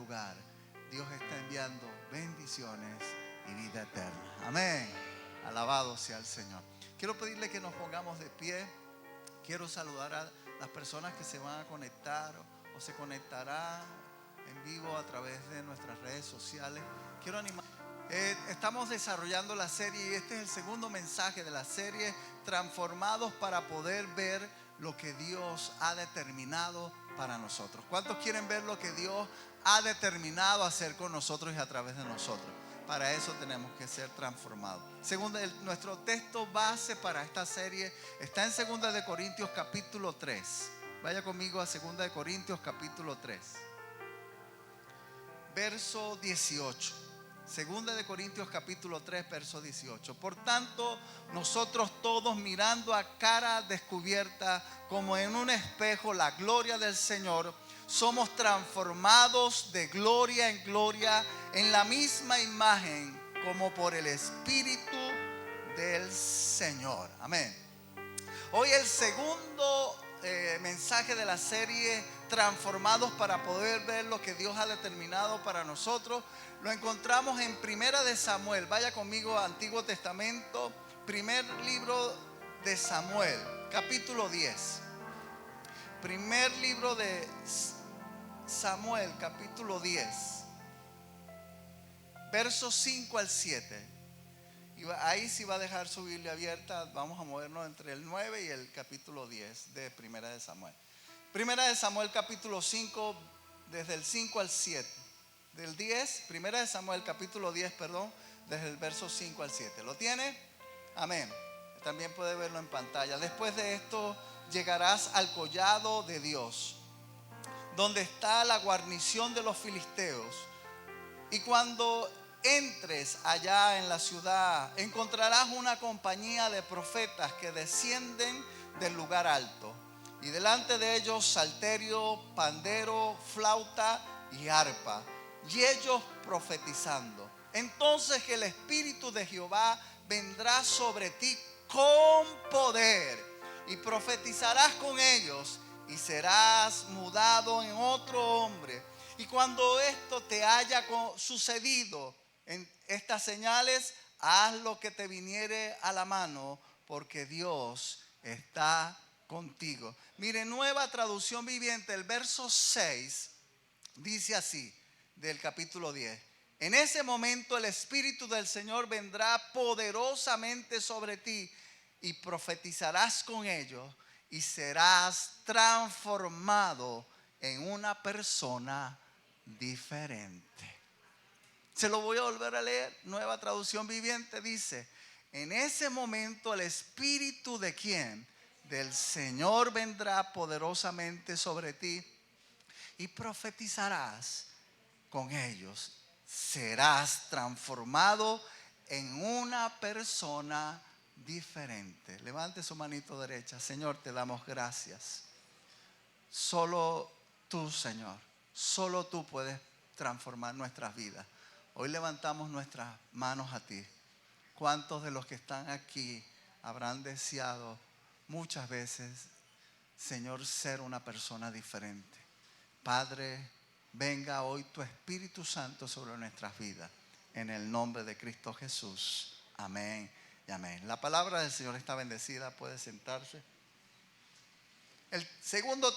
lugar, Dios está enviando bendiciones y vida eterna. Amén. Alabado sea el Señor. Quiero pedirle que nos pongamos de pie. Quiero saludar a las personas que se van a conectar o se conectarán en vivo a través de nuestras redes sociales. Quiero animar. Estamos desarrollando la serie y este es el segundo mensaje de la serie, transformados para poder ver lo que Dios ha determinado para nosotros. ¿Cuántos quieren ver lo que Dios ha determinado hacer con nosotros y a través de nosotros? Para eso tenemos que ser transformados. Nuestro texto base para esta serie está en 2 de Corintios capítulo 3. Vaya conmigo a 2 de Corintios capítulo 3. Verso 18. 2 de Corintios capítulo 3, verso 18. Por tanto, nosotros todos mirando a cara descubierta como en un espejo la gloria del Señor, somos transformados de gloria en gloria en la misma imagen como por el Espíritu del Señor. Amén. Hoy el segundo mensaje de la serie, transformados para poder ver lo que Dios ha determinado para nosotros, lo encontramos en Primera de Samuel. Vaya conmigo a Antiguo Testamento, primer libro de Samuel, capítulo 10. Primer libro de Samuel, capítulo 10, versos 5 al 7. Y ahí sí va a dejar su Biblia abierta. Vamos a movernos entre el 9 y el capítulo 10 de Primera de Samuel. Primera de Samuel capítulo 5, desde el 5 al 7. Del 10, Primera de Samuel capítulo 10, perdón, desde el verso 5 al 7. ¿Lo tiene? Amén. También puede verlo en pantalla. Después de esto llegarás al collado de Dios, donde está la guarnición de los filisteos. Y cuando entres allá en la ciudad, encontrarás una compañía de profetas que descienden del lugar alto. Y delante de ellos salterio, pandero, flauta y arpa. Y ellos profetizando. Entonces el Espíritu de Jehová vendrá sobre ti con poder. Y profetizarás con ellos. Y serás mudado en otro hombre. Y cuando esto te haya sucedido en estas señales, haz lo que te viniere a la mano, porque Dios está contigo. Mire, Nueva Traducción Viviente, el verso 6 dice así, del capítulo 10. En ese momento el Espíritu del Señor vendrá poderosamente sobre ti y profetizarás con ellos y serás transformado en una persona diferente. Se lo voy a volver a leer. Nueva Traducción Viviente dice: en ese momento el Espíritu de ¿quién? Del Señor vendrá poderosamente sobre ti y profetizarás con ellos. Serás transformado en una persona diferente. Levante su manito derecha. Señor, te damos gracias. Solo tú, Señor, solo tú puedes transformar nuestras vidas. Hoy levantamos nuestras manos a ti. ¿Cuántos de los que están aquí habrán deseado muchas veces, Señor, ser una persona diferente? Padre, venga hoy tu Espíritu Santo sobre nuestras vidas. En el nombre de Cristo Jesús. Amén y amén. La palabra del Señor está bendecida. Puede sentarse. El segundo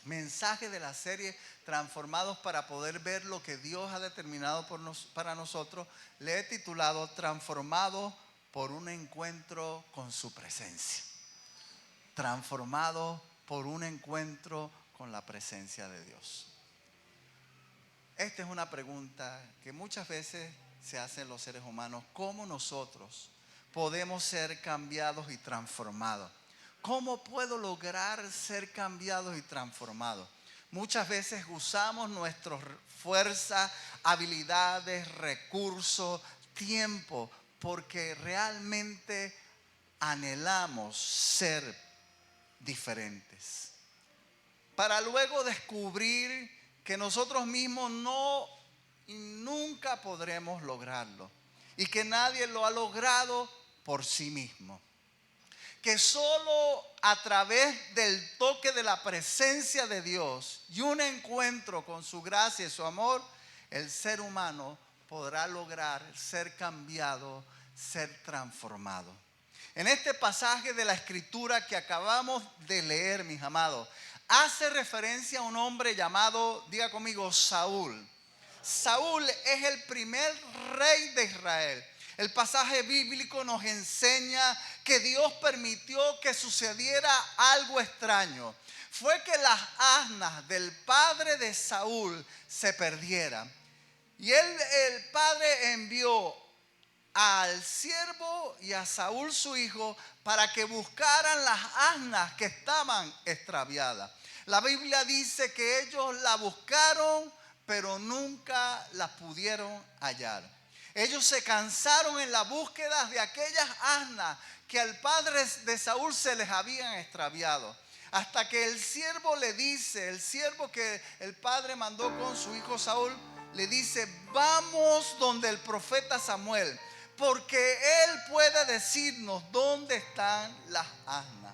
mensaje de la serie, transformados para poder ver lo que Dios ha determinado para nosotros, le he titulado Transformados por un encuentro con su presencia. Transformados por un encuentro con la presencia de Dios. Esta es una pregunta que muchas veces se hacen los seres humanos. ¿Cómo nosotros podemos ser cambiados y transformados? ¿Cómo puedo lograr ser cambiados y transformados? Muchas veces usamos nuestras fuerzas, habilidades, recursos, tiempo, porque realmente anhelamos ser diferentes. Para luego descubrir que nosotros mismos no y nunca podremos lograrlo. Y que nadie lo ha logrado por sí mismo. que solo a través del toque de la presencia de Dios y un encuentro con su gracia y su amor, el ser humano podrá lograr ser cambiado, ser transformado. En este pasaje de la Escritura que acabamos de leer, mis amados, hace referencia a un hombre llamado, diga conmigo, Saúl. Saúl es el primer rey de Israel. El pasaje bíblico nos enseña que Dios permitió que sucediera algo extraño. Fue que las asnas del padre de Saúl se perdieran. Y el padre envió al siervo y a Saúl su hijo para que buscaran las asnas que estaban extraviadas. La Biblia dice que ellos la buscaron, pero nunca las pudieron hallar. Ellos se cansaron en la búsqueda de aquellas asnas que al padre de Saúl se les habían extraviado. Hasta que el siervo le dice, el siervo que el padre mandó con su hijo Saúl, le dice: vamos donde el profeta Samuel, porque él puede decirnos dónde están las asnas.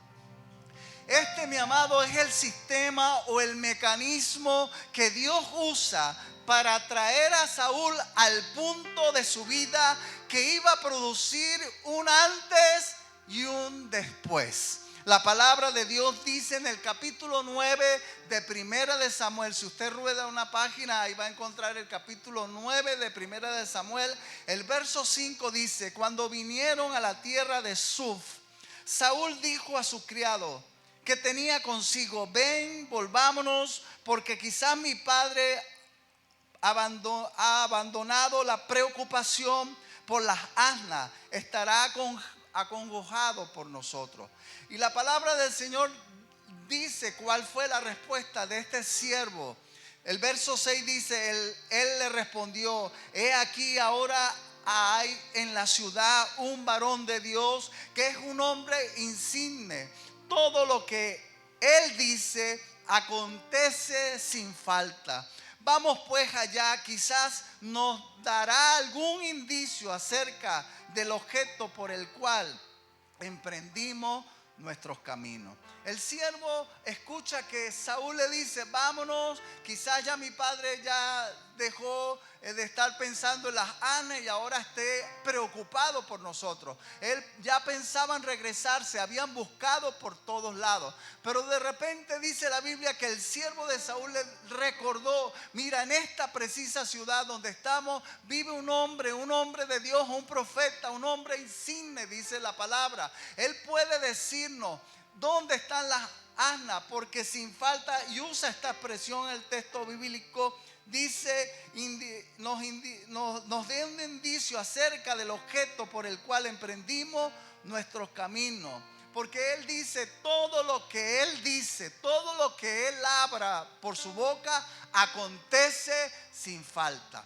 Este, mi amado, es el sistema o el mecanismo que Dios usa para traer a Saúl al punto de su vida que iba a producir un antes y un después. La palabra de Dios dice en el capítulo 9 de Primera de Samuel, si usted rueda una página, ahí va a encontrar el capítulo 9 de Primera de Samuel. El verso 5 dice: cuando vinieron a la tierra de Suf, Saúl dijo a su criado que tenía consigo: ven, volvámonos, porque quizás mi padre ha abandonado la preocupación por las asnas, estará acongojado por nosotros. Y la palabra del Señor dice cuál fue la respuesta de este siervo. El verso 6 dice: él le respondió: he aquí, ahora hay en la ciudad un varón de Dios que es un hombre insigne. Todo lo que él dice acontece sin falta. Vamos pues allá, quizás nos dará algún indicio acerca del objeto por el cual emprendimos nuestros caminos. El siervo escucha que Saúl le dice: vámonos, quizás ya mi padre ya dejó de estar pensando en las asnas y ahora esté preocupado por nosotros. Él ya pensaban regresarse, habían buscado por todos lados, pero de repente dice la Biblia que el siervo de Saúl le recordó: mira, en esta precisa ciudad donde estamos vive un hombre de Dios, un profeta, un hombre insigne, dice la palabra. Él puede decirnos dónde están las asnas, porque sin falta, y usa esta expresión en el texto bíblico, dice, nos dé un indicio acerca del objeto por el cual emprendimos nuestros caminos. Porque él dice, todo lo que él dice, todo lo que él habla por su boca, acontece sin falta.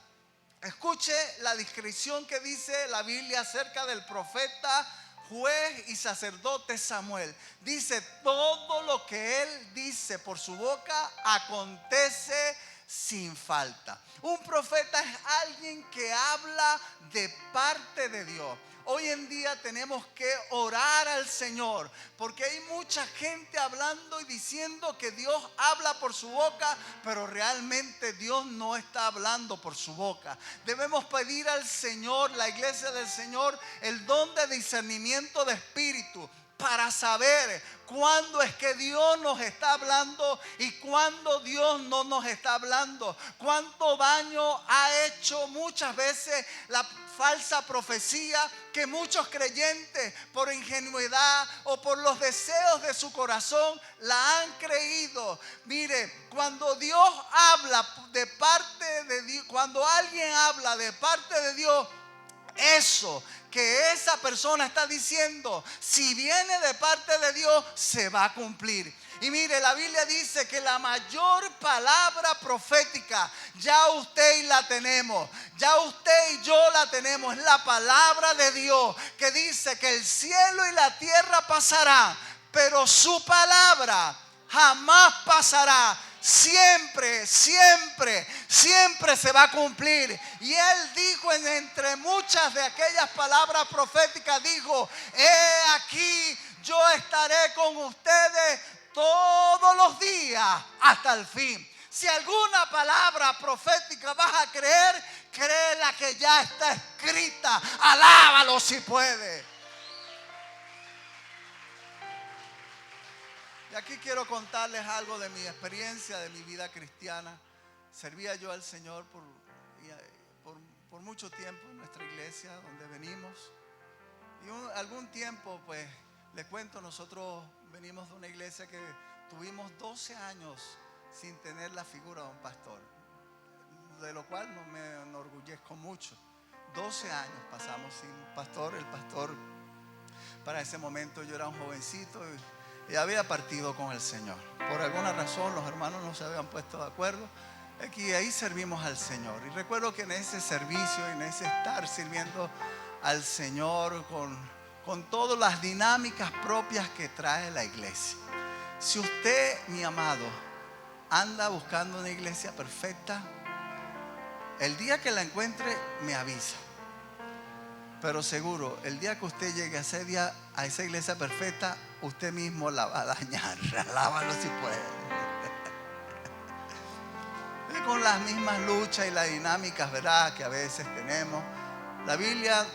Escuche la descripción que dice la Biblia acerca del profeta, juez y sacerdote Samuel. Dice: todo lo que él dice por su boca acontece sin falta. Un profeta es alguien que habla de parte de Dios. Hoy en día tenemos que orar al Señor, porque hay mucha gente hablando y diciendo que Dios habla por su boca, pero realmente Dios no está hablando por su boca. Debemos pedir al Señor, la iglesia del Señor, el don de discernimiento de espíritu, para saber cuándo es que Dios nos está hablando y cuándo Dios no nos está hablando. Cuánto daño ha hecho muchas veces la falsa profecía, que muchos creyentes por ingenuidad o por los deseos de su corazón la han creído. Mire, cuando Dios habla de parte de Dios, cuando alguien habla de parte de Dios, eso que esa persona está diciendo, si viene de parte de Dios, se va a cumplir. Y mire, la Biblia dice que la mayor palabra profética ya usted y la tenemos, ya usted y yo la tenemos. Es la palabra de Dios que dice que el cielo y la tierra pasarán, pero su palabra jamás pasará. Siempre, siempre, siempre se va a cumplir. Y él dijo, entre muchas de aquellas palabras proféticas, dijo: he aquí, yo estaré con ustedes todos los días hasta el fin. Si alguna palabra profética vas a creer, cree la que ya está escrita. Alábalo si puede. Y aquí quiero contarles algo de mi experiencia, de mi vida cristiana. Servía yo al Señor por mucho tiempo en nuestra iglesia donde venimos. Y algún tiempo, pues, les cuento, nosotros venimos de una iglesia que tuvimos 12 años sin tener la figura de un pastor, de lo cual no me enorgullezco mucho. 12 años pasamos sin pastor. El pastor, para ese momento yo era un jovencito y había partido con el Señor. Por alguna razón los hermanos no se habían puesto de acuerdo. Y ahí servimos al Señor. Y recuerdo que en ese servicio, en ese estar sirviendo al Señor con todas las dinámicas propias que trae la iglesia. Si usted, mi amado, anda buscando una iglesia perfecta, el día que la encuentre me avisa. Pero seguro, el día que usted llegue a esa iglesia perfecta, usted mismo la va a dañar. Alábalo si puede. Y con las mismas luchas y las dinámicas, ¿verdad?, que a veces tenemos. La Biblia,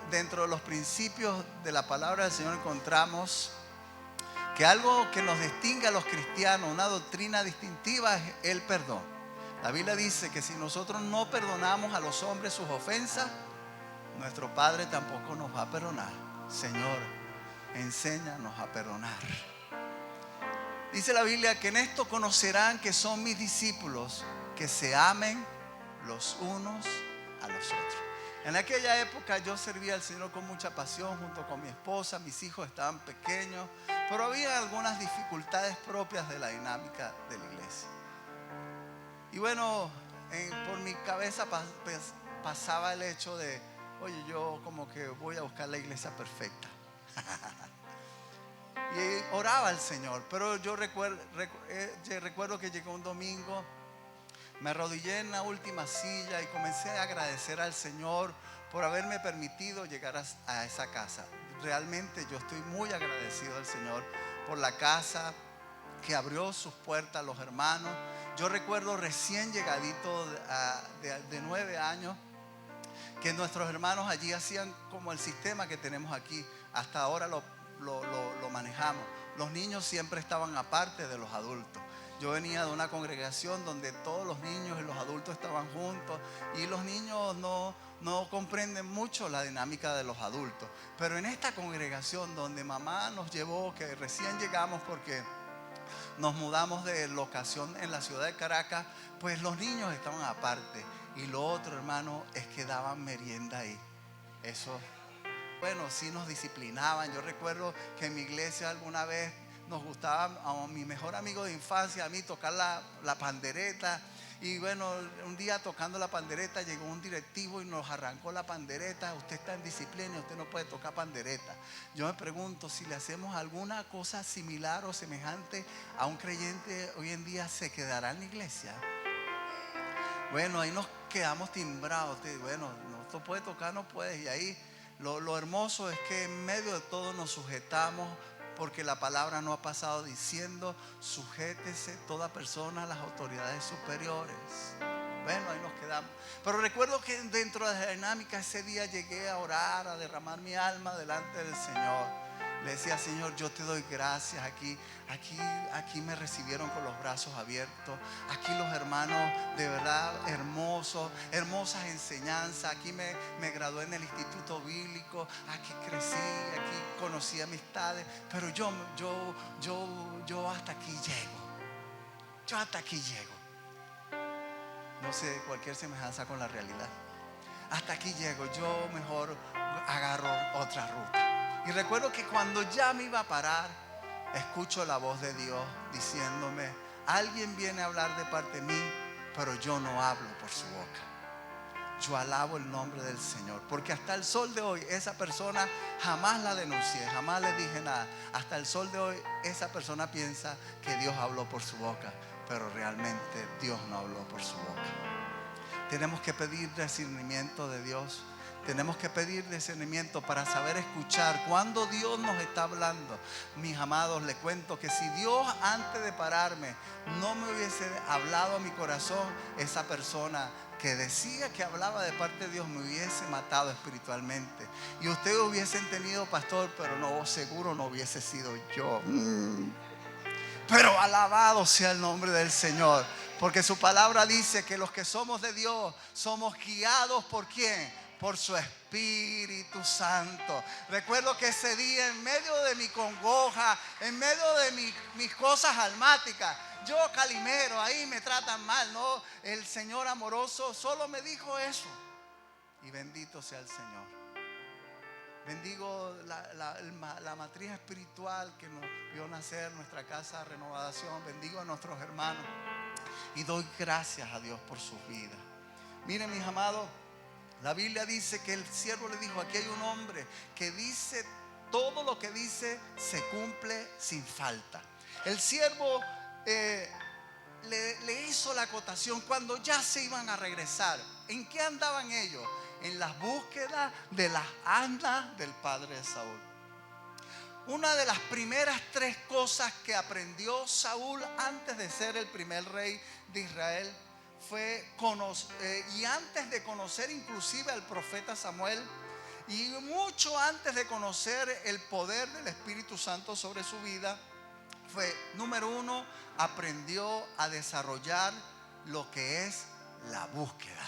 dentro de los principios de la palabra del Señor, encontramos que algo que nos distingue a los cristianos, una doctrina distintiva, es el perdón. La Biblia dice que si nosotros no perdonamos a los hombres sus ofensas, nuestro Padre tampoco nos va a perdonar. Señor, enséñanos a perdonar. Dice la Biblia que en esto conocerán que son mis discípulos, que se amen los unos a los otros. En aquella época yo servía al Señor con mucha pasión junto con mi esposa. Mis hijos estaban pequeños, pero había algunas dificultades propias de la dinámica de la iglesia. Y bueno, por mi cabeza pasaba el hecho de, oye, yo como que voy a buscar la iglesia perfecta. Y oraba al Señor. Pero yo recuerdo que llegó un domingo, me arrodillé en la última silla y comencé a agradecer al Señor por haberme permitido llegar a esa casa. Realmente yo estoy muy agradecido al Señor por la casa que abrió sus puertas a los hermanos. Yo recuerdo recién llegadito de 9 años, que nuestros hermanos allí hacían como el sistema que tenemos aquí. Hasta ahora lo manejamos. Los niños siempre estaban aparte de los adultos. Yo venía de una congregación donde todos los niños y los adultos estaban juntos, y los niños no comprenden mucho la dinámica de los adultos. Pero en esta congregación donde mamá nos llevó, que recién llegamos porque nos mudamos de locación en la ciudad de Caracas, pues los niños estaban aparte. Y lo otro, hermano, es que daban merienda ahí. Eso, bueno, sí nos disciplinaban. Yo recuerdo que en mi iglesia alguna vez nos gustaba, a mi mejor amigo de infancia, a mí, tocar la pandereta. Y bueno, un día tocando la pandereta llegó un directivo y nos arrancó la pandereta. Usted está en disciplina, usted no puede tocar pandereta. Yo me pregunto, si le hacemos alguna cosa similar o semejante a un creyente hoy en día, ¿se quedará en la iglesia? Bueno, ahí nos quedamos timbrados. Bueno, no tú puedes tocar, no puedes. Y ahí lo hermoso es que en medio de todo nos sujetamos, porque la palabra no ha pasado diciendo: sujétese toda persona a las autoridades superiores. Bueno, ahí nos quedamos. Pero recuerdo que dentro de la dinámica ese día llegué a orar, a derramar mi alma delante del Señor. Le decía: Señor, yo te doy gracias. Aquí me recibieron con los brazos abiertos. Aquí los hermanos, de verdad, hermosas enseñanzas. Aquí me gradué en el instituto bíblico. Aquí crecí, aquí conocí amistades. Pero yo hasta aquí llego. Yo hasta aquí llego. No sé, cualquier semejanza con la realidad. Hasta aquí llego. Yo mejor agarro otra ruta. Y recuerdo que cuando ya me iba a parar, escucho la voz de Dios diciéndome: alguien viene a hablar de parte de mí, pero yo no hablo por su boca. Yo alabo el nombre del Señor, porque hasta el sol de hoy esa persona jamás la denuncié, jamás le dije nada. Hasta el sol de hoy esa persona piensa que Dios habló por su boca, pero realmente Dios no habló por su boca. Tenemos que pedir discernimiento de Dios. Tenemos que pedir discernimiento para saber escuchar cuando Dios nos está hablando. Mis amados, les cuento que si Dios antes de pararme no me hubiese hablado a mi corazón, esa persona que decía que hablaba de parte de Dios me hubiese matado espiritualmente. Y ustedes hubiesen tenido pastor, pero no, seguro no hubiese sido yo. Pero alabado sea el nombre del Señor, porque su palabra dice que los que somos de Dios somos guiados ¿por quién? Por su Espíritu Santo. Recuerdo que ese día, en medio de mi congoja, en medio de mis cosas almáticas, yo calimero, ahí me tratan mal, ¿no? El Señor amoroso solo me dijo eso. Y bendito sea el Señor. Bendigo la matriz espiritual que nos vio nacer, nuestra casa de renovación. Bendigo a nuestros hermanos y doy gracias a Dios por sus vidas. Miren, mis amados, la Biblia dice que el siervo le dijo: aquí hay un hombre que dice todo lo que dice se cumple sin falta. El siervo le hizo la acotación cuando ya se iban a regresar. ¿En qué andaban ellos? En las búsquedas de las asnas del padre de Saúl. Una de las primeras 3 cosas que aprendió Saúl antes de ser el primer rey de Israel fue y antes de conocer inclusive al profeta Samuel, y mucho antes de conocer el poder del Espíritu Santo sobre su vida, fue, número 1, aprendió a desarrollar lo que es la búsqueda.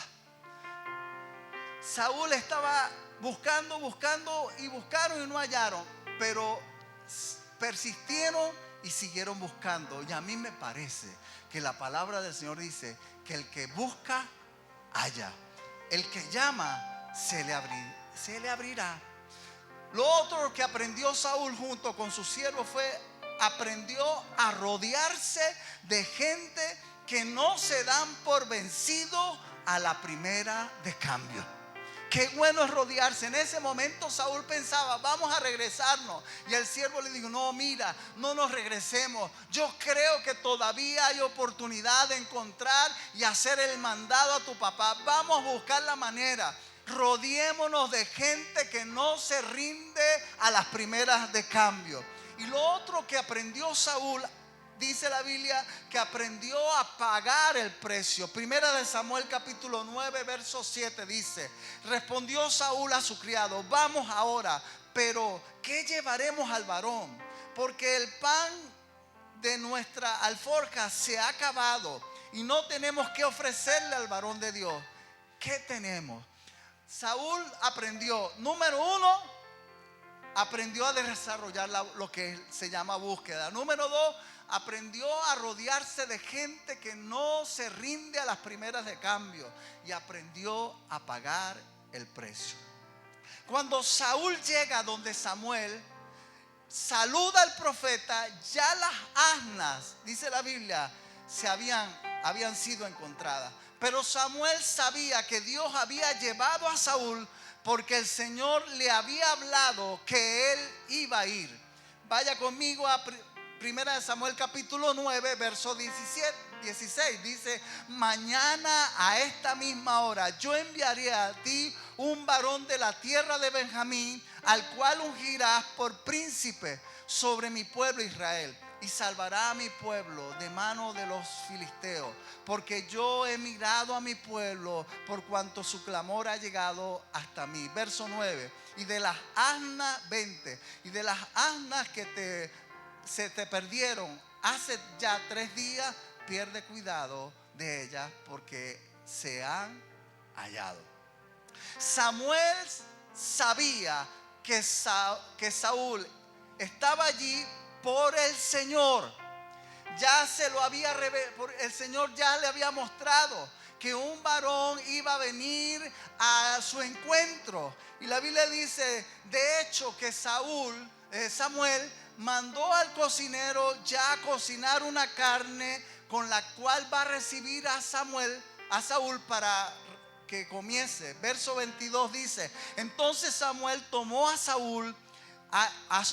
Saúl estaba buscando y buscaron y no hallaron, pero persistieron y siguieron buscando. Y a mí me parece que la palabra del Señor dice que el que busca, halla. El que llama, se le abrirá. Lo otro que aprendió Saúl junto con su siervo aprendió a rodearse de gente que no se dan por vencido a la primera de cambio. Qué bueno es rodearse. En ese momento Saúl pensaba: vamos a regresarnos. Y el siervo le dijo: no, mira, no nos regresemos. Yo creo que todavía hay oportunidad de encontrar y hacer el mandado a tu papá. Vamos a buscar la manera. Rodeémonos de gente que no se rinde a las primeras de cambio. Y lo otro que aprendió Saúl, dice la Biblia, que aprendió a pagar el precio. Primera de Samuel capítulo 9 verso 7 dice: respondió Saúl a su criado: vamos ahora, pero ¿qué llevaremos al varón? Porque el pan de nuestra alforja se ha acabado y no tenemos que ofrecerle al varón de Dios. ¿Qué tenemos? Saúl aprendió, número 1, aprendió a desarrollar lo que se llama búsqueda. Número 2, aprendió a rodearse de gente que no se rinde a las primeras de cambio. Y aprendió a pagar el precio. Cuando Saúl llega donde Samuel, saluda al profeta, ya las asnas, dice la Biblia, habían sido encontradas. Pero Samuel sabía que Dios había llevado a Saúl porque el Señor le había hablado que él iba a ir. Vaya conmigo a Primera de Samuel capítulo 9 verso 16. Dice: mañana a esta misma hora yo enviaré a ti un varón de la tierra de Benjamín, al cual ungirás por príncipe sobre mi pueblo Israel, y salvará a mi pueblo de mano de los filisteos, porque yo he mirado a mi pueblo por cuanto su clamor ha llegado hasta mí. Verso 9. Y de las asnas 20, y de las asnas que se te perdieron hace ya 3 días, pierde cuidado de ellas, porque se han hallado. Samuel sabía que Saúl estaba allí por el Señor. Ya se lo había revelado, el Señor ya le había mostrado que un varón iba a venir a su encuentro. Y la Biblia dice, de hecho, que Samuel mandó al cocinero ya a cocinar una carne con la cual va a recibir a Saúl para que comiese. Verso 22 dice: entonces Samuel tomó a Saúl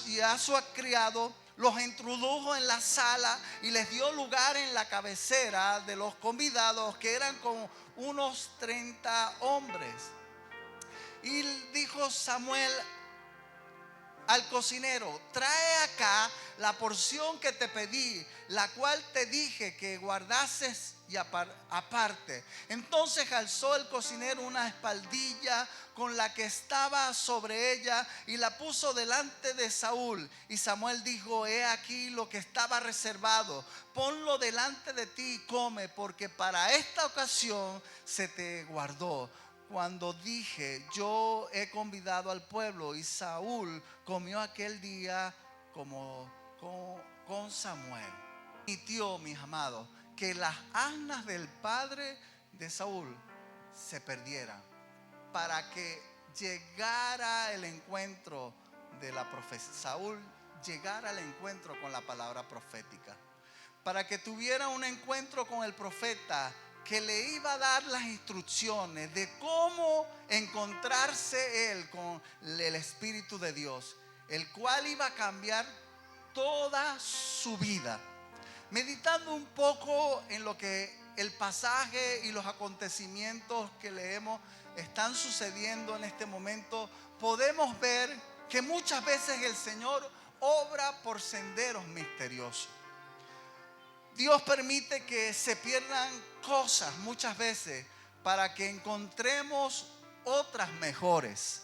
y a su criado, los introdujo en la sala y les dio lugar en la cabecera de los convidados, que eran como unos 30 hombres. Y dijo Samuel al cocinero: trae acá la porción que te pedí, la cual te dije que guardases y aparte. Entonces alzó el cocinero una espaldilla con la que estaba sobre ella y la puso delante de Saúl. Y Samuel dijo: he aquí lo que estaba reservado, ponlo delante de ti y come, porque para esta ocasión se te guardó. Cuando dije: yo he convidado al pueblo. Y Saúl comió aquel día con Samuel. Permitió, mis amados, que las asnas del padre de Saúl se perdieran, para que llegara el encuentro de la profecía. Saúl llegara al encuentro con la palabra profética, para que tuviera un encuentro con el profeta que le iba a dar las instrucciones de cómo encontrarse él con el Espíritu de Dios, el cual iba a cambiar toda su vida. Meditando un poco en lo que el pasaje y los acontecimientos que leemos están sucediendo en este momento, podemos ver que muchas veces el Señor obra por senderos misteriosos. Dios permite que se pierdan cosas muchas veces para que encontremos otras mejores.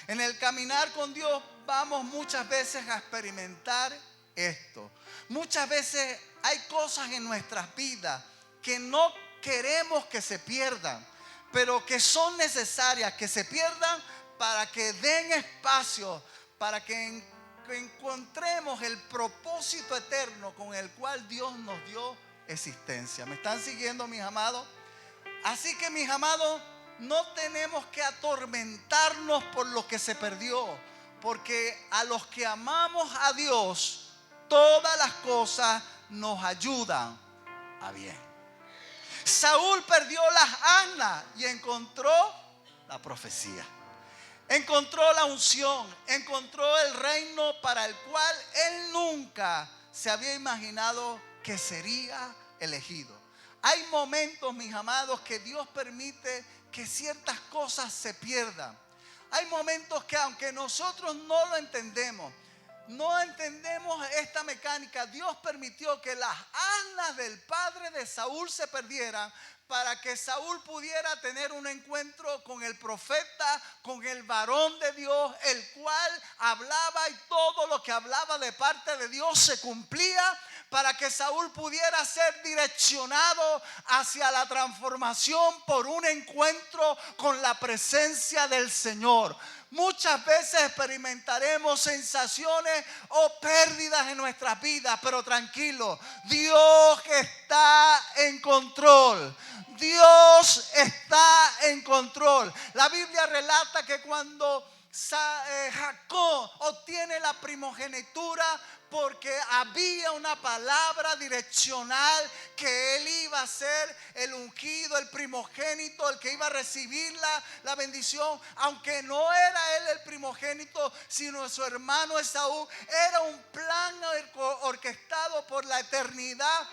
En el caminar con Dios vamos muchas veces a experimentar esto. Muchas veces hay cosas en nuestras vidas que no queremos que se pierdan, pero que son necesarias que se pierdan para que den espacio, para que encontremos el propósito eterno con el cual Dios nos dio existencia. ¿Me están siguiendo, mis amados? Así que, mis amados, no tenemos que atormentarnos por lo que se perdió, porque a los que amamos a Dios, todas las cosas nos ayudan a bien. Saúl perdió las asnas y encontró la profecía. Encontró la unción, encontró el reino para el cual él nunca se había imaginado que sería elegido. Hay momentos, mis amados, que Dios permite que ciertas cosas se pierdan. Hay momentos que, aunque nosotros no lo entendemos, no entendemos esta mecánica, Dios permitió que las asnas del padre de Saúl se perdieran para que Saúl pudiera tener un encuentro con el profeta, con el varón de Dios, el cual hablaba, y todo lo que hablaba de parte de Dios se cumplía, para que Saúl pudiera ser direccionado hacia la transformación por un encuentro con la presencia del Señor. Muchas veces experimentaremos sensaciones o pérdidas en nuestras vidas, pero tranquilo, Dios está en control. Dios está en control. La Biblia relata que cuando Jacob obtiene la primogenitura, porque había una palabra direccional que él iba a ser el ungido, el primogénito, el que iba a recibir la bendición, aunque no era él el primogénito, sino su hermano Esaú. Era un plan orquestado por la eternidad.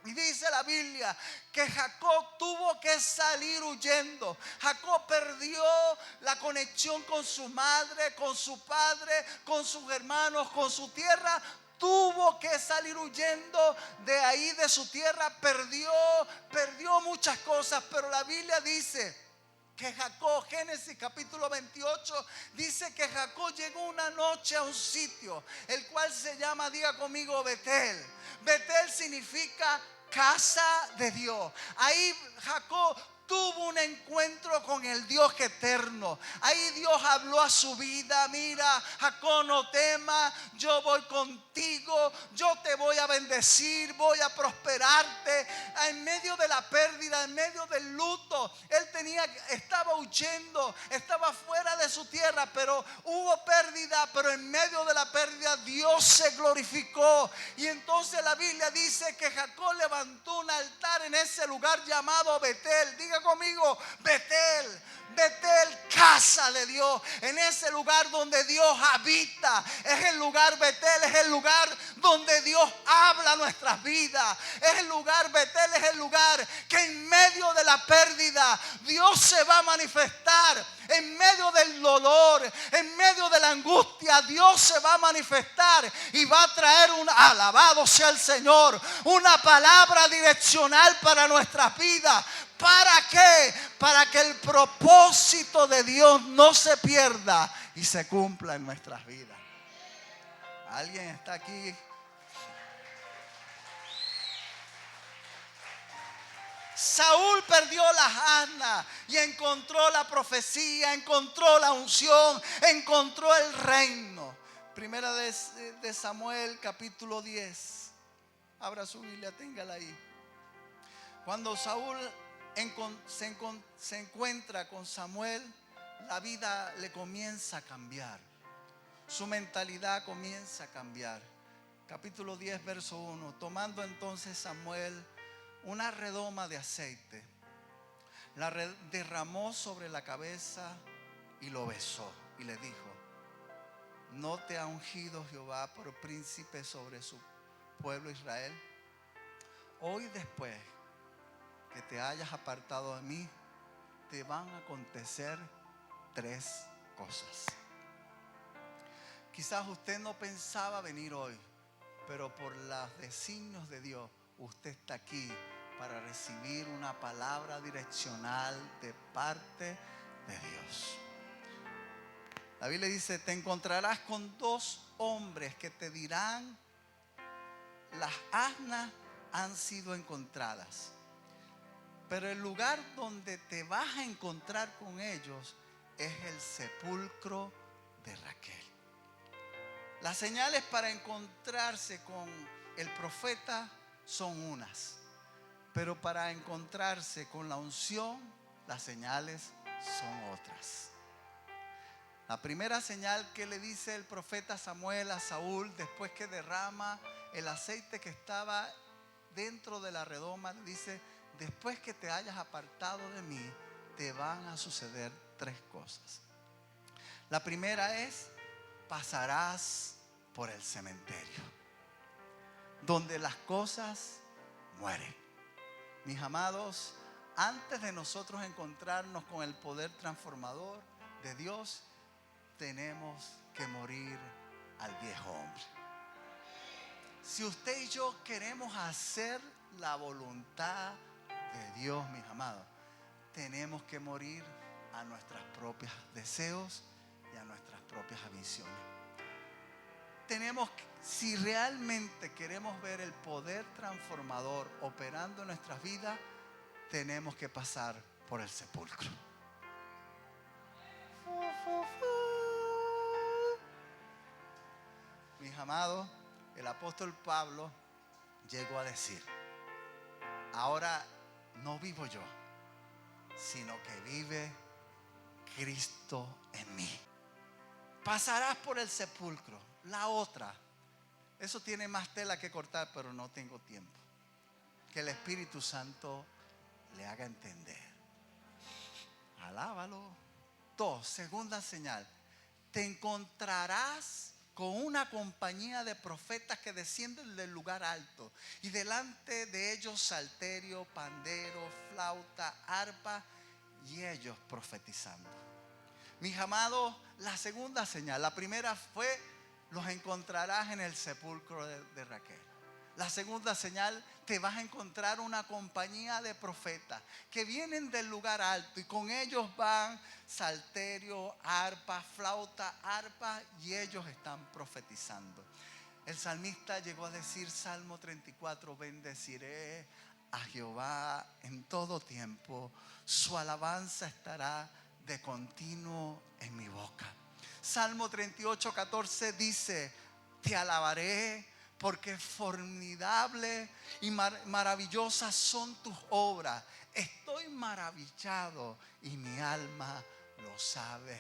Y dice la Biblia que Jacob tuvo que salir huyendo. Jacob perdió la conexión con su madre, con su padre, con sus hermanos, con su tierra. Tuvo que salir huyendo de ahí, de su tierra. Perdió muchas cosas, pero la Biblia dice que Jacob, Génesis capítulo 28, dice que Jacob llegó una noche a un sitio, el cual se llama, diga conmigo, Betel. Betel significa casa de Dios. Ahí Jacob tuvo un encuentro con el Dios eterno. Ahí Dios habló a su vida: mira, Jacob, no temas, yo voy contigo, yo te voy a bendecir, voy a prosperarte. En medio de la pérdida, en medio del luto, él estaba huyendo, estaba fuera de su tierra, pero hubo pérdida, pero en medio de la pérdida Dios se glorificó. Y entonces la Biblia dice que Jacob levantó un altar en ese lugar llamado Betel. Diga conmigo, Betel. Betel, casa de Dios. En ese lugar donde Dios habita. Es el lugar, Betel es el lugar donde Dios habla nuestras vidas. Es el lugar, Betel es el lugar que en medio de la pérdida Dios se va a manifestar. en medio del dolor, en medio de la angustia, Dios se va a manifestar y va a traer alabado sea el Señor, una palabra direccional para nuestras vidas. ¿Para qué? Para que el propósito de Dios no se pierda y se cumpla en nuestras vidas. ¿Alguien está aquí? Saúl perdió las asnas y encontró la profecía, encontró la unción, encontró el reino. Primera de Samuel, capítulo 10. Abra su Biblia, téngala ahí. Cuando Saúl se encuentra con Samuel, la vida le comienza a cambiar. Su mentalidad comienza a cambiar. Capítulo 10, verso 1. Tomando entonces Samuel una redoma de aceite, la derramó sobre la cabeza y lo besó y le dijo: ¿no te ha ungido Jehová por príncipe sobre su pueblo Israel? Hoy, después que te hayas apartado de mí, te van a acontecer 3 cosas. Quizás usted no pensaba venir hoy, pero por los designios de Dios usted está aquí para recibir una palabra direccional de parte de Dios. La Biblia dice: te encontrarás con 2 hombres que te dirán: las asnas han sido encontradas. Pero el lugar donde te vas a encontrar con ellos es el sepulcro de Raquel. Las señales para encontrarse con el profeta son unas, pero para encontrarse con la unción, las señales son otras. La primera señal que le dice el profeta Samuel a Saúl, después que derrama el aceite que estaba dentro de la redoma, le dice: después que te hayas apartado de mí, te van a suceder 3 cosas. La primera es: pasarás por el cementerio, donde las cosas mueren. Mis amados, antes de nosotros encontrarnos con el poder transformador de Dios, tenemos que morir al viejo hombre. Si usted y yo queremos hacer la voluntad de Dios, mis amados, tenemos que morir a nuestros propios deseos y a nuestras propias ambiciones. Si realmente queremos ver el poder transformador operando en nuestras vidas, tenemos que pasar por el sepulcro. Mis amados, el apóstol Pablo llegó a decir: ahora no vivo yo, sino que vive Cristo en mí. Pasarás por el sepulcro. La otra, eso tiene más tela que cortar, pero no tengo tiempo. Que el Espíritu Santo le haga entender. Alábalo. 2, segunda señal: te encontrarás con una compañía de profetas que descienden del lugar alto, y delante de ellos salterio, pandero, flauta, arpa, y ellos profetizando. Mis amados, la segunda señal, la primera fue: los encontrarás en el sepulcro de Raquel. La segunda señal: te vas a encontrar una compañía de profetas que vienen del lugar alto, y con ellos van salterio, arpa, flauta, arpa, y ellos están profetizando. El salmista llegó a decir, Salmo 34: bendeciré a Jehová en todo tiempo, su alabanza estará de continuo en mi boca. Salmo 38, 14 dice: te alabaré porque formidable y maravillosas son tus obras. Estoy maravillado y mi alma lo sabe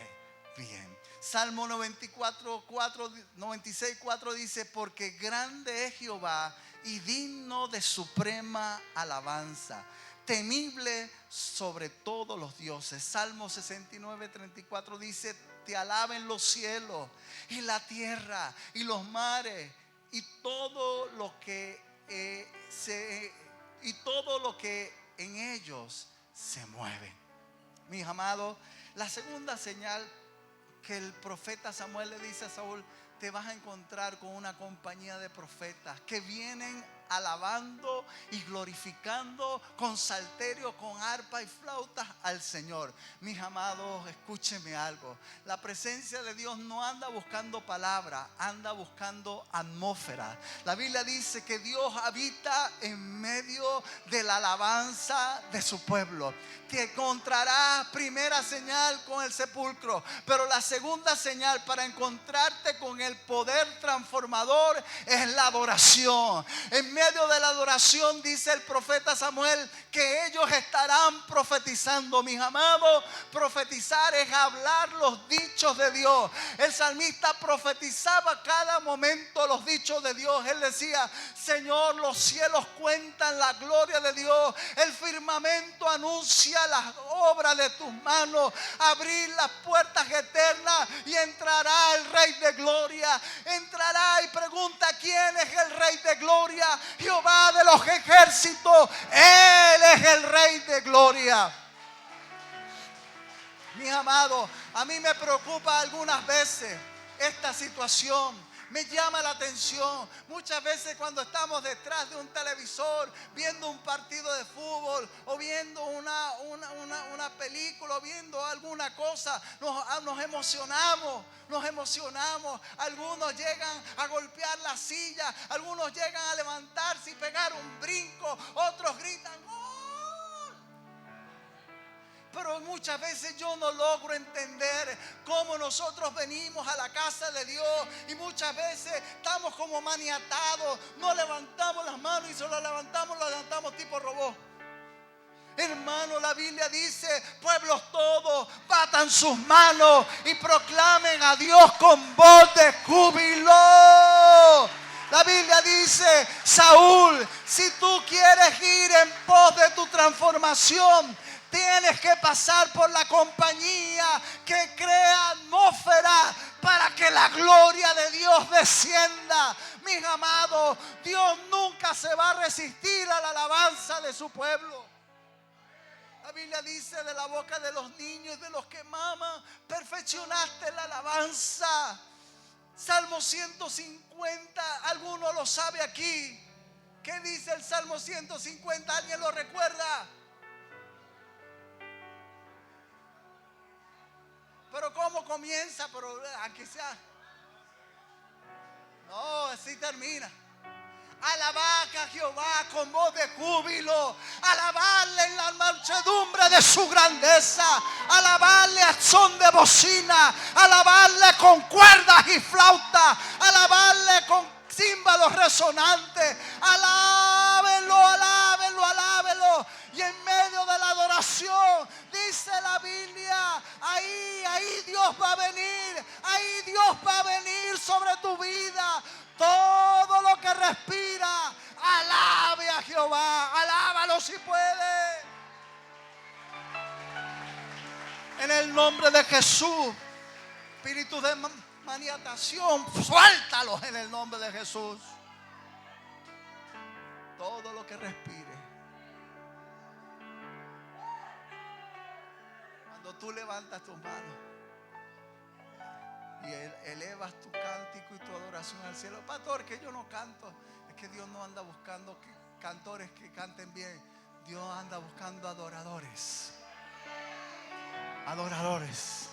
bien. Salmo 96, 4 dice: porque grande es Jehová y digno de suprema alabanza, temible sobre todos los dioses. Salmo 69, 34 dice: te alaben los cielos y la tierra y los mares y todo lo que en ellos se mueve. Mis amados, La segunda señal que el profeta Samuel le dice a Saúl: te vas a encontrar con una compañía de profetas que vienen alabando y glorificando con salterio, con arpa y flautas al Señor. Mis amados, escúcheme algo. La presencia de Dios no anda buscando palabras, anda buscando atmósfera. La Biblia dice que Dios habita en medio de la alabanza de su pueblo. Te encontrarás, primera señal, con el sepulcro, pero la segunda señal para encontrarte con el poder transformador es la adoración. En medio de la adoración, dice el profeta Samuel, que ellos estarán profetizando. Mis amados, profetizar es hablar los dichos de Dios. El salmista profetizaba cada momento los dichos de Dios. Él decía: Señor, los cielos cuentan la gloria de Dios, el firmamento anuncia las obras de tus manos. Abrir las puertas eternas y entrará el Rey de Gloria. Entrará y pregunta: ¿quién es el Rey de Gloria? Jehová de los ejércitos. Él es el Rey de Gloria. Mis amados, a mí me preocupa algunas veces esta situación. Me llama la atención. Muchas veces cuando estamos detrás de un televisor viendo un partido de fútbol o viendo una película o viendo alguna cosa, nos emocionamos. Algunos llegan a golpear la silla, algunos llegan a levantarse y pegar un brinco, otros gritan ¡gol! Pero muchas veces yo no logro entender cómo nosotros venimos a la casa de Dios y muchas veces estamos como maniatados. No levantamos las manos y solo las levantamos tipo robot. Hermano, la Biblia dice: pueblos todos, batan sus manos y proclamen a Dios con voz de júbilo. La Biblia dice: Saúl, si tú quieres ir en pos de tu transformación, tienes que pasar por la compañía que crea atmósfera para que la gloria de Dios descienda. Mis amados, Dios nunca se va a resistir a la alabanza de su pueblo. La Biblia dice: de la boca de los niños y de los que maman, perfeccionaste la alabanza. Salmo 150, ¿alguno lo sabe aquí? ¿Qué dice el Salmo 150? ¿Alguien lo recuerda? Pero ¿cómo comienza? Pero aunque sea. No, así termina. Alabad a Jehová con voz de júbilo. Alabarle en la mansedumbre de su grandeza. Alabarle a son de bocina. Alabarle con cuerdas y flautas. Alabarle con címbalos resonantes. Alábenlo, alábenlo, alábenlo. Y en medio de la adoración, dice la Biblia, ahí Dios va a venir. Ahí Dios va a venir sobre tu vida. Todo lo que respira, alabe a Jehová. Alábalo si puede. En el nombre de Jesús. Espíritu de maniatación, suéltalos en el nombre de Jesús. Todo lo que respire. Cuando tú levantas tus manos y elevas tu cántico y tu adoración al cielo: pastor, que yo no canto. Es que Dios no anda buscando cantores que canten bien. Dios anda buscando adoradores. Adoradores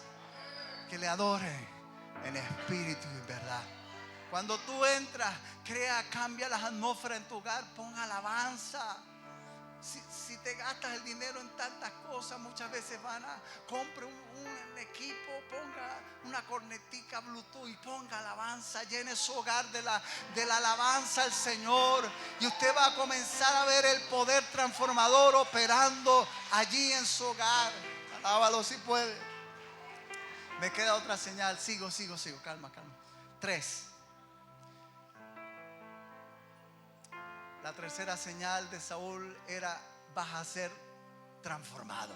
que le adoren en espíritu y en verdad. Cuando tú entras, cambia las atmósferas en tu hogar. Pon alabanza. Si te gastas el dinero en tantas cosas, muchas veces compre un equipo, ponga una cornetica Bluetooth y ponga alabanza, llene su hogar de la alabanza al Señor, y usted va a comenzar a ver el poder transformador operando allí en su hogar. Alábalo si puede. Me queda otra señal. Sigo. Calma. 3. La tercera señal de Saúl era: vas a ser transformado.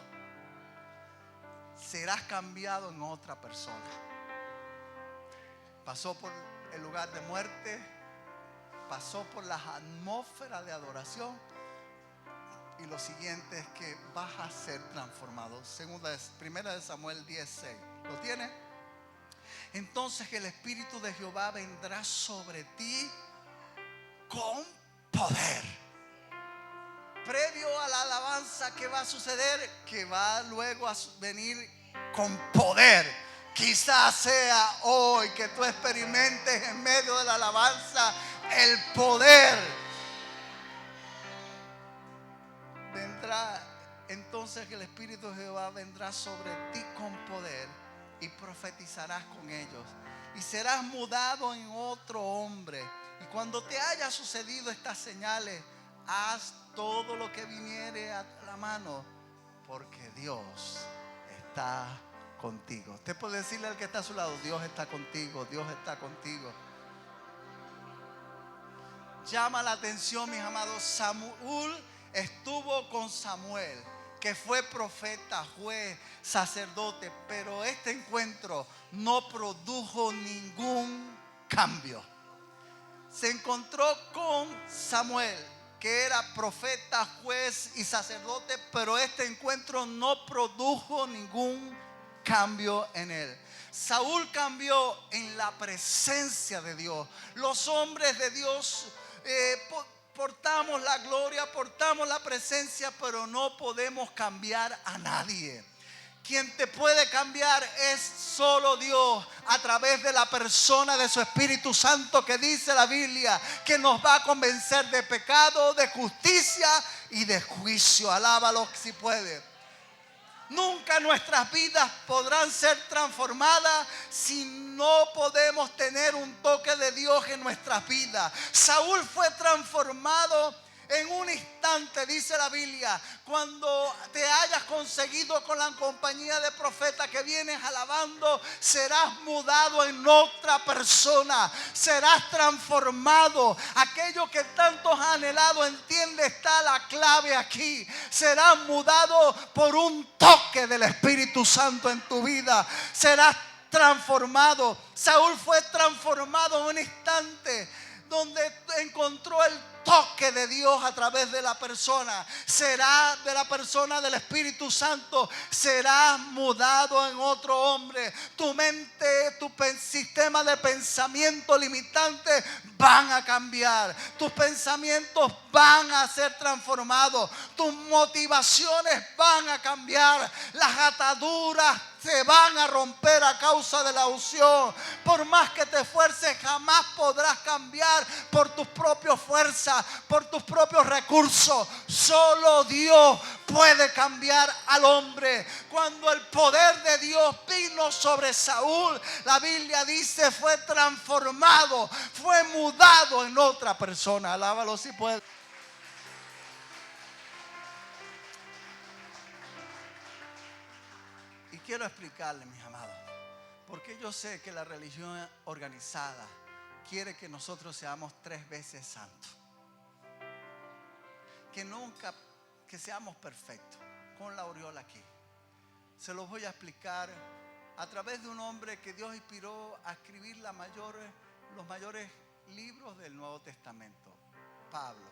Serás cambiado en otra persona. Pasó por el lugar de muerte, pasó por las atmósferas de adoración Y lo siguiente es que vas a ser transformado. Primera de Samuel 10:6. ¿Lo tiene? Entonces el Espíritu de Jehová vendrá sobre ti con poder. Previo a la alabanza, ¿qué va a suceder? Que va luego a venir con poder. Quizás sea hoy que tú experimentes en medio de la alabanza el poder. Vendrá entonces el Espíritu de Jehová vendrá sobre ti con poder y profetizarás con ellos y serás mudado en otro hombre. Y cuando te haya sucedido estas señales, haz todo lo que viniere a la mano, porque Dios está contigo. Usted puede decirle al que está a su lado: Dios está contigo, Dios está contigo. Llama la atención, mis amados. Saúl estuvo con Samuel, que fue profeta, juez, sacerdote, pero este encuentro no produjo ningún cambio. Se encontró con Samuel, que era profeta, juez y sacerdote, pero este encuentro no produjo ningún cambio en él. Saúl cambió en la presencia de Dios. Los hombres de Dios portamos la gloria, portamos la presencia, pero no podemos cambiar a nadie. Quien te puede cambiar es solo Dios, a través de la persona de su Espíritu Santo, que dice la Biblia que nos va a convencer de pecado, de justicia y de juicio. Alábalo si puede. Nunca nuestras vidas podrán ser transformadas si no podemos tener un toque de Dios en nuestras vidas. Saúl fue transformado en un instante, dice la Biblia. Cuando te hayas conseguido con la compañía de profetas que vienes alabando, serás mudado en otra persona. Serás transformado. Aquello que tantos has anhelado, entiende, está la clave aquí. Serás mudado por un toque del Espíritu Santo en tu vida. Serás transformado. Saúl fue transformado en un instante, donde encontró el toque de Dios a través de la persona. Será de la persona del Espíritu Santo. Serás mudado en otro hombre. Tu mente, tu sistema de pensamiento limitante van a cambiar. Tus pensamientos van a ser transformados. Tus motivaciones van a cambiar. Las ataduras se van a romper a causa de la unción. Por más que te esfuerces, jamás podrás cambiar por tus propias fuerzas, por tus propios recursos. Solo Dios puede cambiar al hombre. Cuando el poder de Dios vino sobre Saúl, la Biblia dice, fue transformado, fue mudado en otra persona. Alábalo si puede. Y quiero explicarle, mis amados, porque yo sé que la religión organizada quiere que nosotros seamos 3 veces santos. Que seamos perfectos, con la aureola aquí. Se los voy a explicar a través de un hombre que Dios inspiró a escribir los mayores libros del Nuevo Testamento, Pablo.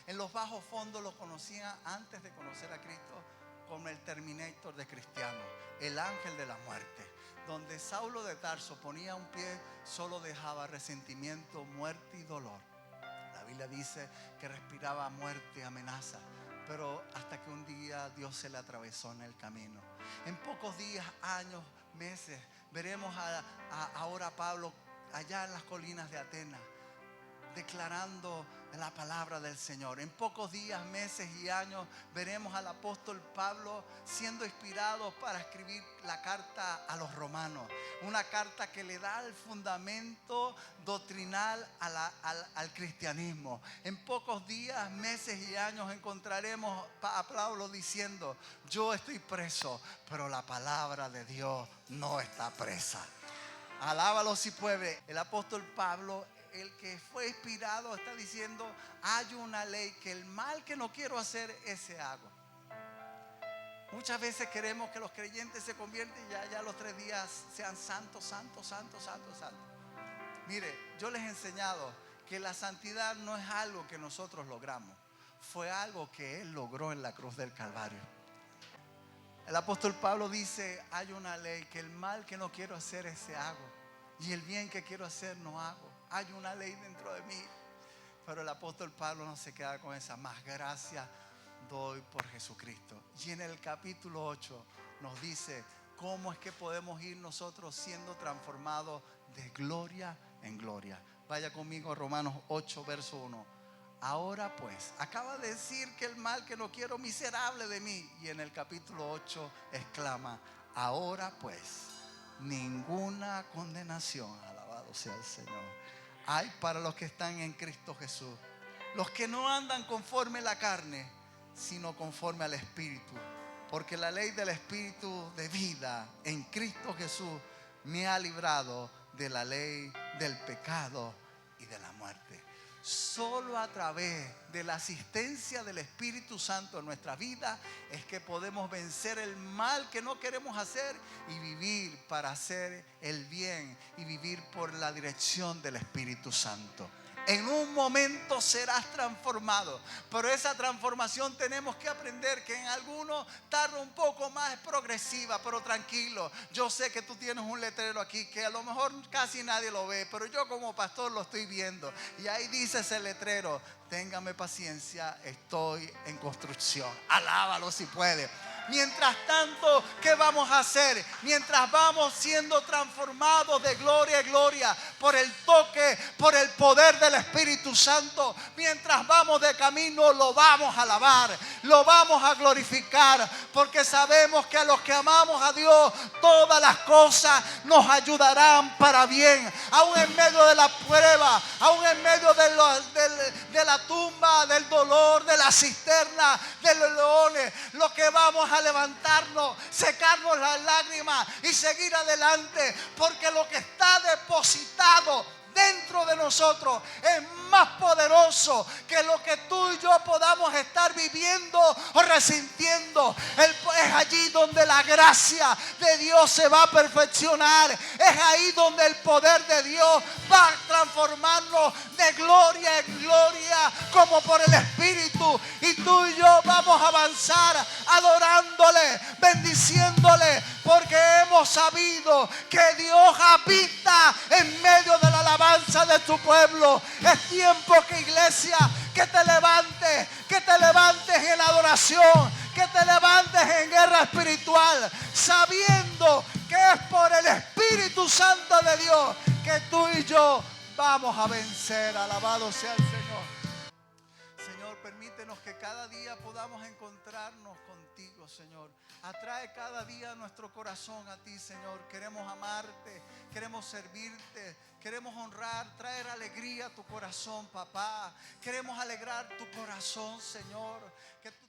En los bajos fondos lo conocían, antes de conocer a Cristo, como el Terminator de cristianos, el ángel de la muerte. Donde Saulo de Tarso ponía un pie, solo dejaba resentimiento, muerte y dolor. La Biblia dice que respiraba muerte y amenaza, pero hasta que un día Dios se le atravesó en el camino. En pocos días, años, meses, veremos ahora a Pablo allá en las colinas de Atenas, declarando la palabra del Señor. En pocos días, meses y años veremos al apóstol Pablo siendo inspirado para escribir la carta a los romanos, una carta que le da el fundamento doctrinal al cristianismo. En pocos días, meses y años encontraremos a Pablo diciendo: yo estoy preso, pero la palabra de Dios no está presa. Alábalo si puede. El apóstol Pablo, el que fue inspirado, está diciendo: hay una ley que el mal que no quiero hacer, ese hago. Muchas veces queremos que los creyentes se conviertan y ya los 3 días sean santos, santos, santos, santos, santos. Mire, yo les he enseñado que la santidad no es algo que nosotros logramos. fue algo que Él logró en la cruz del Calvario. El apóstol Pablo dice, hay una ley, que el mal que no quiero hacer ese hago, y el bien que quiero hacer no hago. Hay una ley dentro de mí. Pero el apóstol Pablo no se queda con esa, más gracia doy por Jesucristo. Y en el capítulo 8 nos dice cómo es que podemos ir nosotros siendo transformados de gloria en gloria. Vaya conmigo a Romanos 8, verso 1. Ahora pues, acaba de decir que el mal que no quiero, miserable de mí. Y en el capítulo 8 exclama, ahora pues, ninguna condenación, alabado sea el Señor, hay para los que están en Cristo Jesús, los que no andan conforme a la carne, sino conforme al Espíritu. Porque la ley del Espíritu de vida en Cristo Jesús me ha librado de la ley del pecado y de la muerte. Solo a través de la asistencia del Espíritu Santo en nuestra vida es que podemos vencer el mal que no queremos hacer y vivir para hacer el bien y vivir por la dirección del Espíritu Santo. En un momento serás transformado, pero esa transformación tenemos que aprender que en algunos tarda un poco más, es progresiva, pero tranquilo. Yo sé que tú tienes un letrero aquí que a lo mejor casi nadie lo ve, pero yo como pastor lo estoy viendo. Y ahí dice ese letrero, téngame paciencia, estoy en construcción. Alábalo si puede. Mientras tanto, ¿qué vamos a hacer? Mientras vamos siendo transformados de gloria en gloria por el toque, por el poder del Espíritu Santo, mientras vamos de camino, lo vamos a alabar, lo vamos a glorificar, porque sabemos que a los que amamos a Dios, todas las cosas nos ayudarán para bien. Aún en medio de la prueba, aún en medio de la tumba, del dolor, de la cisterna, de los leones, lo que vamos a levantarnos, secarnos las lágrimas y seguir adelante, porque lo que está depositado dentro de nosotros es más poderoso que lo que tú y yo podamos estar viviendo o resintiendo. Es allí donde la gracia de Dios se va a perfeccionar. Es ahí donde el poder de Dios va a transformarnos de gloria en gloria como por el Espíritu. Y tú y yo vamos a avanzar adorándole, bendiciéndole, porque hemos sabido que Dios habita en medio de la alabanza de tu pueblo. Es tiempo que, iglesia, que te levantes en adoración, que te levantes en guerra espiritual, sabiendo que es por el Espíritu Santo de Dios que tú y yo vamos a vencer. Alabado sea el Señor. Señor, permítenos que cada día podamos encontrarnos contigo, Señor. Atrae cada día nuestro corazón a ti, Señor. Queremos amarte, queremos servirte, queremos honrar, traer alegría a tu corazón, papá. Queremos alegrar tu corazón, Señor. Que tú